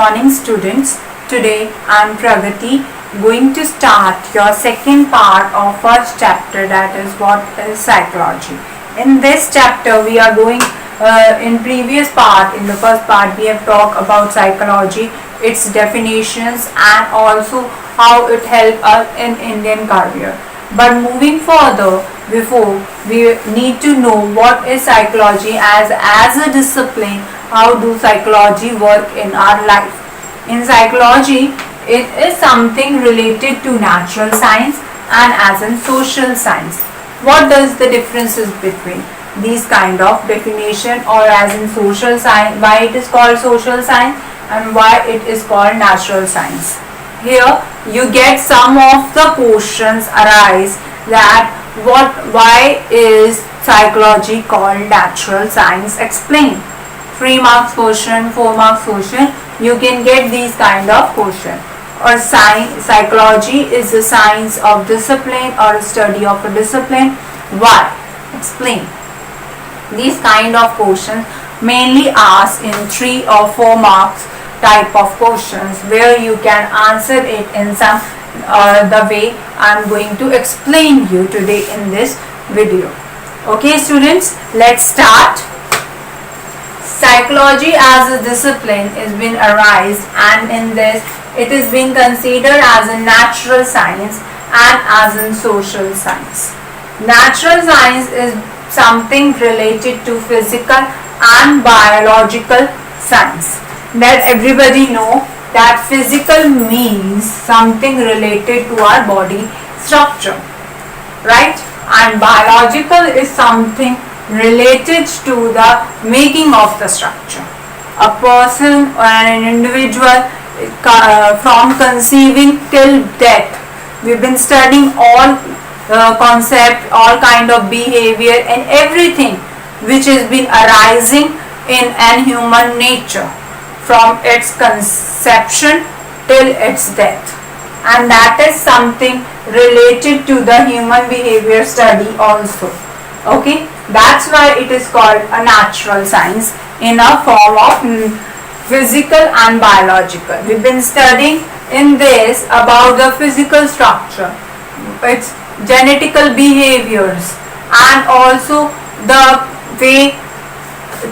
morning students. Today I am Pragati going to start your second part of first chapter, that is what is psychology. In this chapter we are going in the first part we have talked about psychology, its definitions and also how it helps us in Indian career. But moving further, before we need to know what is psychology as a discipline, how do psychology work in our life. In psychology, it is something related to natural science and as in social science. What does the differences between these kind of definition, or as in social science, why it is called social science and why it is called natural science? Here you get some of the questions arise that why is psychology called natural science? Explain. 3 marks question, 4 marks question, you can get these kind of question. Or psychology is the science of discipline or a study of a discipline. Why? Explain. These kind of questions mainly asked in 3 or 4 marks type of questions, where you can answer it in some the way I am going to explain you today in this video. Okay students, let's start. Psychology as a discipline is been arise, and in this it is being considered as a natural science and as in social science. Natural science is something related to physical and biological science. That everybody know that physical means something related to our body structure, right? And biological is something related to the making of the structure. A person or an individual from conceiving till death, we've been studying all concept, all kind of behavior and everything which has been arising in an human nature from its conception till its death, and that is something related to the human behavior study also. Okay, that's why it is called a natural science in a form of physical and biological. We've been studying in this about the physical structure, its genetical behaviors, and also the way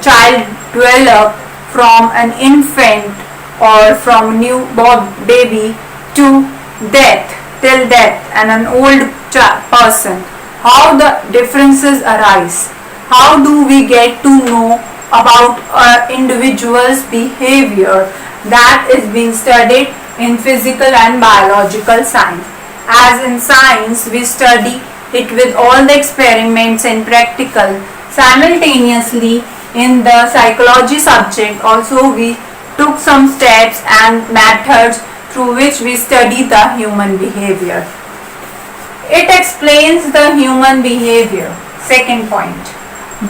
child develop from an infant or from newborn baby to death, till death, and an old person, how the differences arise, how do we get to know about individual's behavior. That is being studied in physical and biological science. As in science we study it with all the experiments and practical. Simultaneously in the psychology subject also we took some steps and methods through which we study the human behavior. It explains the human behavior. Second point.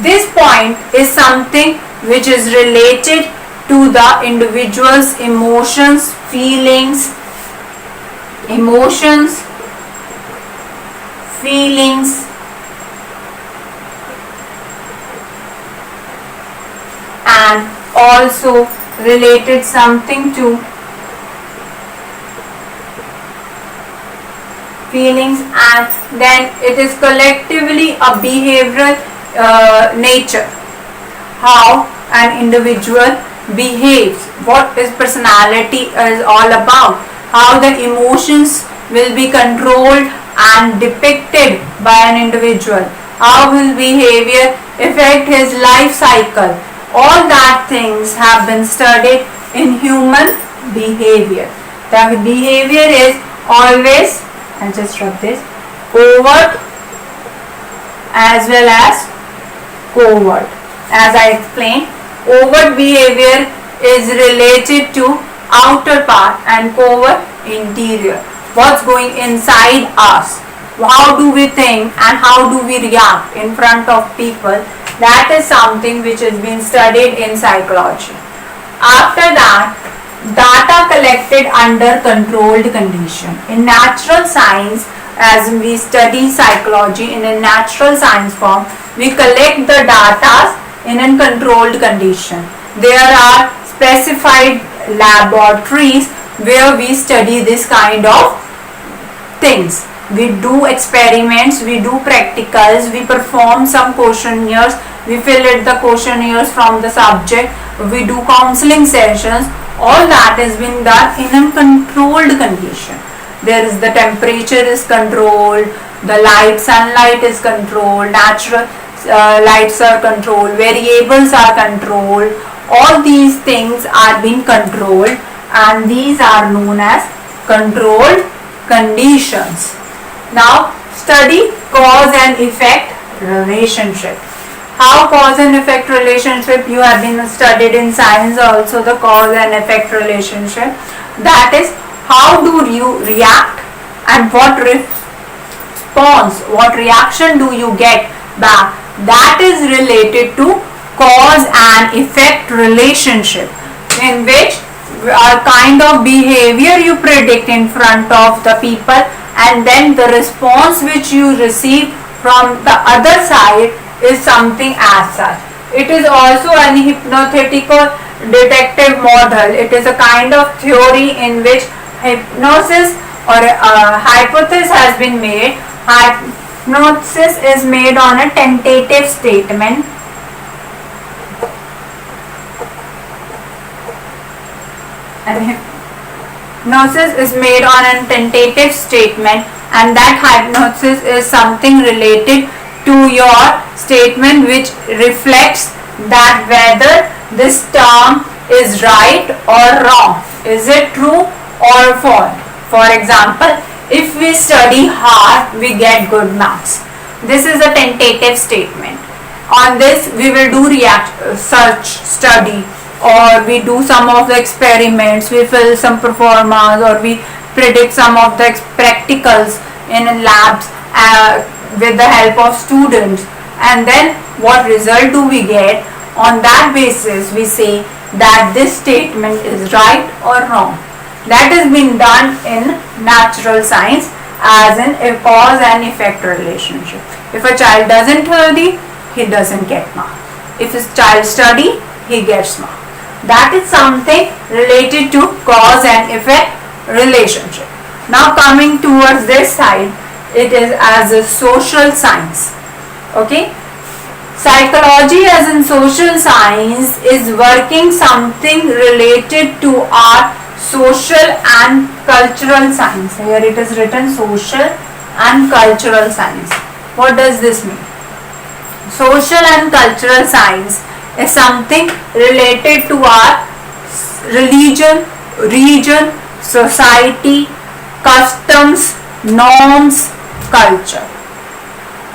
This point is something which is related to the individual's emotions, feelings, and also related something to feelings, and then it is collectively a behavioral nature, how an individual behaves, what his personality is all about, how the emotions will be controlled and depicted by an individual, how his behavior affect his life cycle. All that things have been studied in human behavior. The behavior is always, I'll just rub this, overt as well as covert. As I explained, overt behavior is related to outer part and covert interior. What's going inside us? How do we think and how do we react in front of people? That is something which has been studied in psychology. After that, data collected under controlled condition. In natural science, as we study psychology in a natural science form, we collect the data in a controlled condition. There are specified laboratories where we study this kind of things. We do experiments, we do practicals, we perform some questionnaires, we fill it the questionnaires from the subject, we do counseling sessions. All that is being done in a controlled condition. There is the temperature is controlled, the sunlight is controlled, natural lights are controlled, variables are controlled. All these things are being controlled, and these are known as controlled conditions. Now study cause and effect relationship. How cause and effect relationship, you have been studied in science also, the cause and effect relationship. That is, how do you react and what response, what reaction do you get back? That is related to cause and effect relationship, in which a kind of behavior you predict in front of the people, and then the response which you receive from the other side is something as such. It is also an hypothetical detective model. It is a kind of theory in which hypnosis or a hypothesis has been made. Hypnosis is made on a tentative statement. Hypnosis is made on a tentative statement, and that hypnosis is something related to your statement which reflects that whether this term is right or wrong. Is it true or false? For example, if we study hard, we get good marks. This is a tentative statement. On this we will do search study, or we do some of the experiments, we fill some performance, or we predict some of the practicals in labs with the help of students, and then what result do we get? On that basis we say that this statement is right or wrong. That is being done in natural science as in a cause and effect relationship. If a child doesn't study, he doesn't get marks. If a child study, he gets marks. That is something related to cause and effect relationship. Now coming towards this side, it is as a social science. Okay, psychology as in social science is working something related to our social and cultural science. Here it is written social and cultural science. What does this mean? Social and cultural science is something related to our religion, region, society, customs, norms, culture.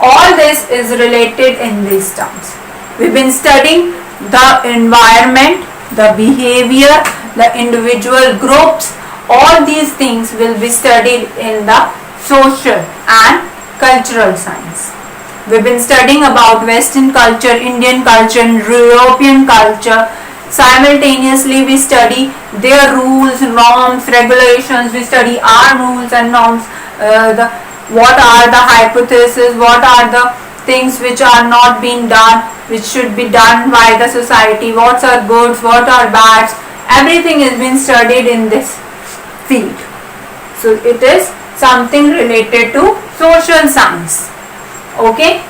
All this is related in these terms. We've been studying the environment, the behavior, the individual groups. All these things will be studied in the social and cultural science. We've been studying about Western culture, Indian culture, and European culture. Simultaneously we study their rules, norms, regulations. We study our rules and norms. What are the hypotheses, what are the things which are not being done, which should be done by the society, what are goods, what are bads. Everything is being studied in this field. So it is something related to social science. Okay,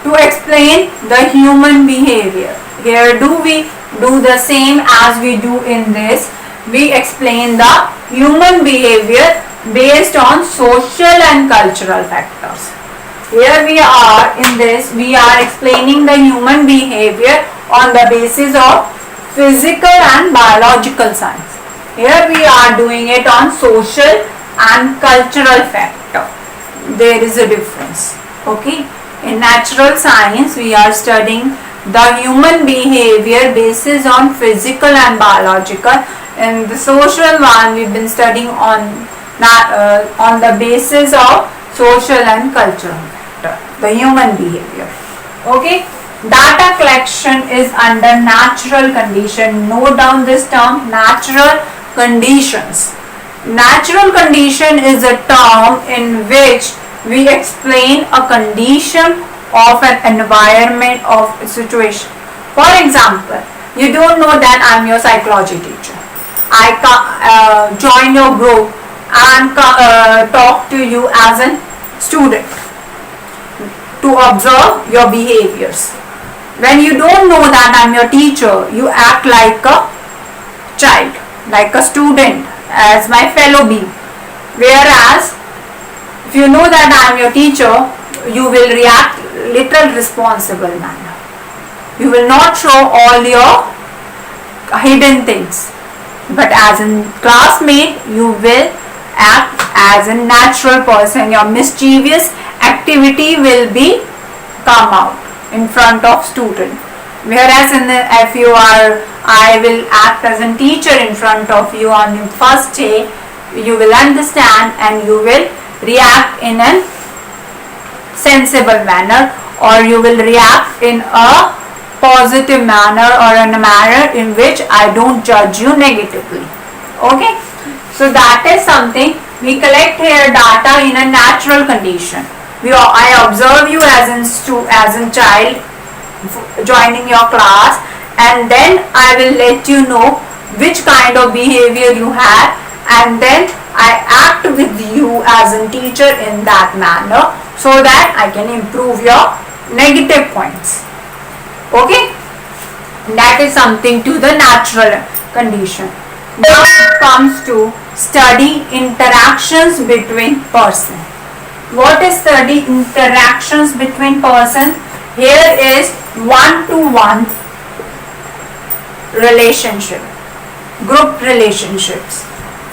to explain the human behavior, here we do the same as we do in this. We explain the human behavior based on social and cultural factors. Here we are in this, we are explaining the human behavior on the basis of physical and biological science. Here we are doing it on social and cultural factor. There is a difference. Okay, in natural science we are studying the human behavior basis on physical and biological. In the social one we've been studying on the basis of social and cultural factor, the human behavior. Okay, data collection is under natural condition. Note down this term, natural conditions. Natural condition is a term in which we explain a condition of an environment, of a situation. For example, you don't know that I am your psychology teacher. I join your group and talk to you as a student to observe your behaviors. When you don't know that I'm your teacher, you act like a child, like a student, as my fellow being. Whereas if you know that I am your teacher, you will react little responsible manner. You will not show all your hidden things, but as a classmate you will act as a natural person. Your mischievous activity will be come out in front of student. Whereas if you are, I will act as a teacher in front of you on your first day, you will understand and you will react in a sensible manner, or you will react in a positive manner, or in a manner in which I don't judge you negatively. Okay, so that is something. We collect here data in a natural condition. I observe you as a child joining your class, and then I will let you know which kind of behavior you have, and then I act with you as a teacher in that manner, so that I can improve your negative points. Okay, that is something to the natural condition. Now it comes to study interactions between person. What is study interactions between person? Here is one-to-one relationship, group relationships,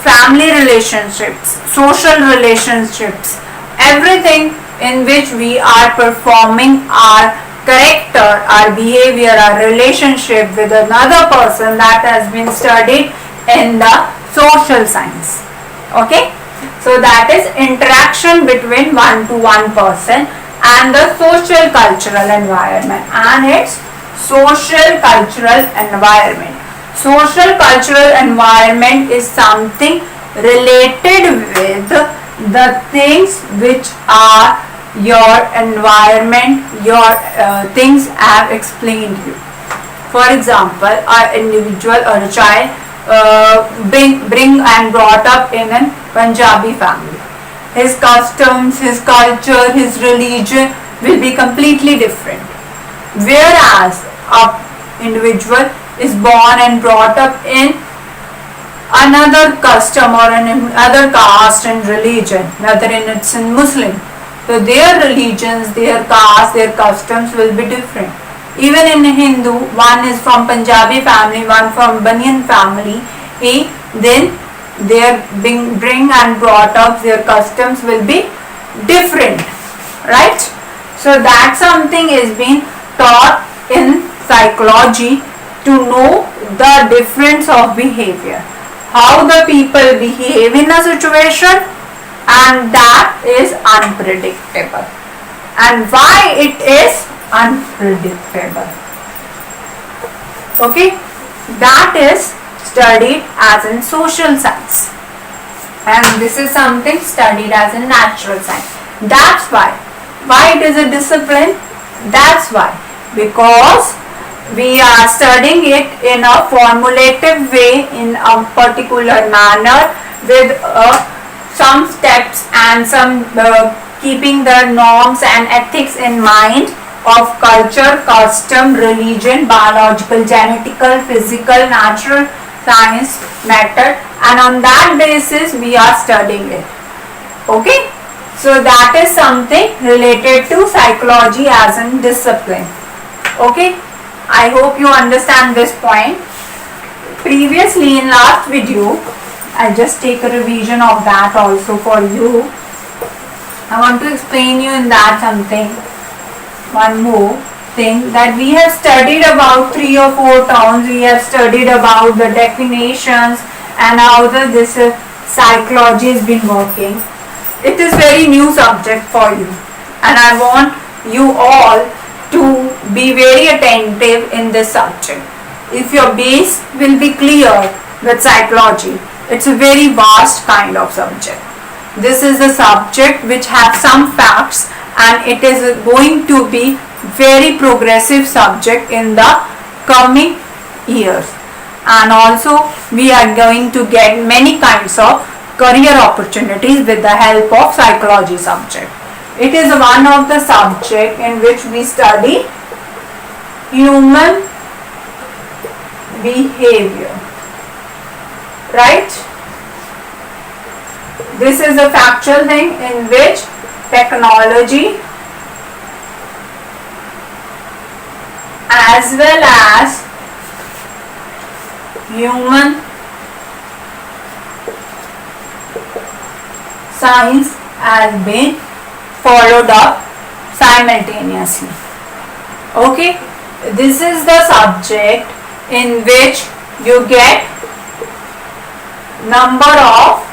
family relationships, social relationships, everything in which we are performing our character, our behavior, our relationship with another person, that has been studied in the social science. Okay, so that is interaction between one-to-one person and the social cultural environment and its social cultural environment. Social cultural environment is something related with the things which are your environment, your things I have explained you. For example, an individual or a child bring and brought up in a Punjabi family. His customs, his culture, his religion will be completely different. Whereas an individual is born and brought up in another custom or another caste and religion, whether it's in Muslim, so their religions, their caste, their customs will be different. Even in Hindu, one is from Punjabi family, one from Banyan family, then their bring and brought up, their customs will be different, right? So that something is being taught in psychology, to know the difference of behavior, how the people behave in a situation, and that is unpredictable. And why it is unpredictable? Okay, that is studied as in social science, and this is something studied as in natural science. That's why it is a discipline. That's why, because we are studying it in a formulative way, in a particular manner, with some steps and some keeping the norms and ethics in mind of culture, custom, religion, biological, genetical, physical, natural science method, and on that basis we are studying it. Okay, so that is something related to psychology as a discipline. Okay, I hope you understand this point. Previously in last video, I just take a revision of that also for you. I want to explain you in that something, one more thing, that we have studied about 3 or 4 terms. We have studied about the definitions and how this psychology has been working. It is very new subject for you, and I want you all to be very attentive in this subject. If your base will be clear with psychology, it's a very vast kind of subject. This is a subject which has some facts, and it is going to be very progressive subject in the coming years. and also we are going to get many kinds of career opportunities with the help of psychology subject. It is one of the subject in which we study human behavior, right? This is a factual thing in which technology as well as human science has been followed up simultaneously. Okay, this is the subject in which you get number of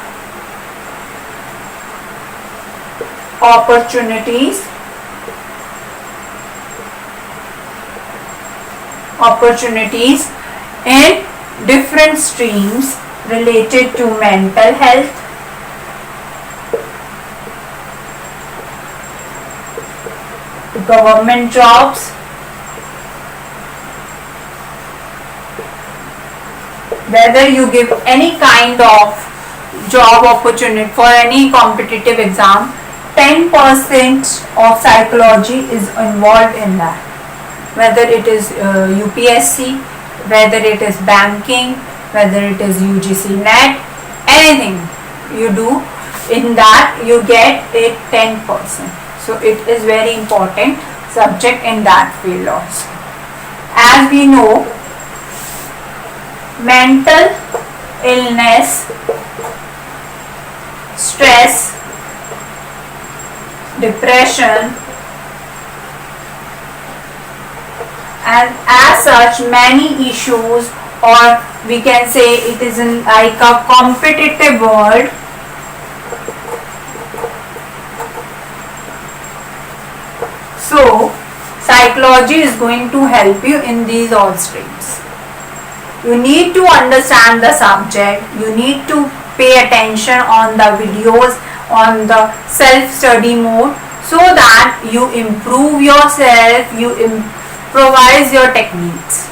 opportunities in different streams related to mental health, government jobs, whether you give any kind of job opportunity for any competitive exam, 10% of psychology is involved in that. Whether it is UPSC, whether it is banking, whether it is UGC NET, anything you do in that you get a 10%. So it is very important subject in that field also. As we know, mental illness, stress, depression, and as such many issues, or we can say it is in like a competitive world. So psychology is going to help you in these all streams. You need to understand the subject, you need to pay attention on the videos, on the self-study mode, so that you improve yourself, you improvise your techniques.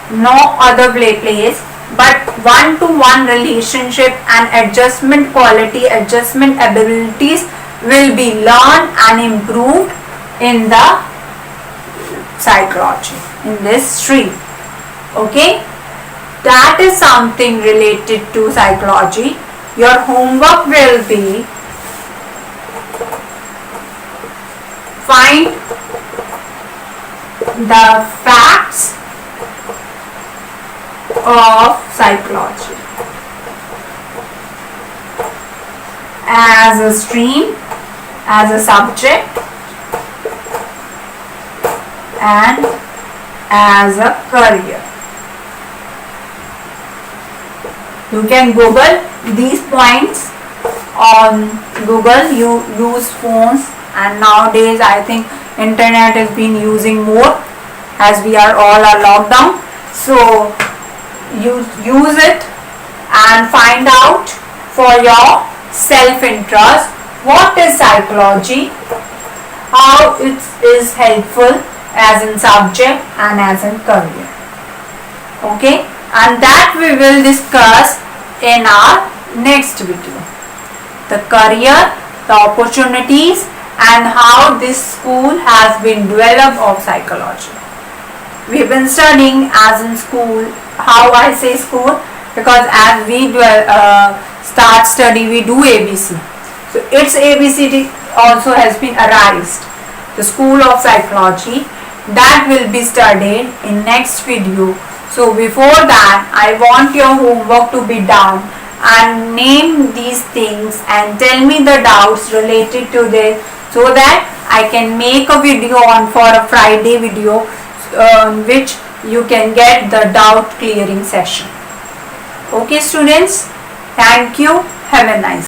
No other place but one-to-one relationship and adjustment quality, adjustment abilities will be learned and improved in the psychology, in this stream. Okay, that is something related to psychology. Your homework will be find the facts of psychology as a stream, as a subject, and as a career. You can Google these points on Google. You use phones, and nowadays I think internet is being using more as we are all locked down. So you use it and find out for your self-interest what is psychology, how it is helpful as in subject and as in career. Okay, and that we will discuss in our next video. The career, the opportunities, and how this school has been developed of psychology. We have been studying as in school. How I say school? Because as we start study, we do ABC. So its ABCD also has been arised. The school of psychology, that will be studied in next video. So before that, I want your homework to be done and name these things and tell me the doubts related to this, so that I can make a video on for a Friday video which you can get the doubt clearing session. Okay students, thank you, have a nice day.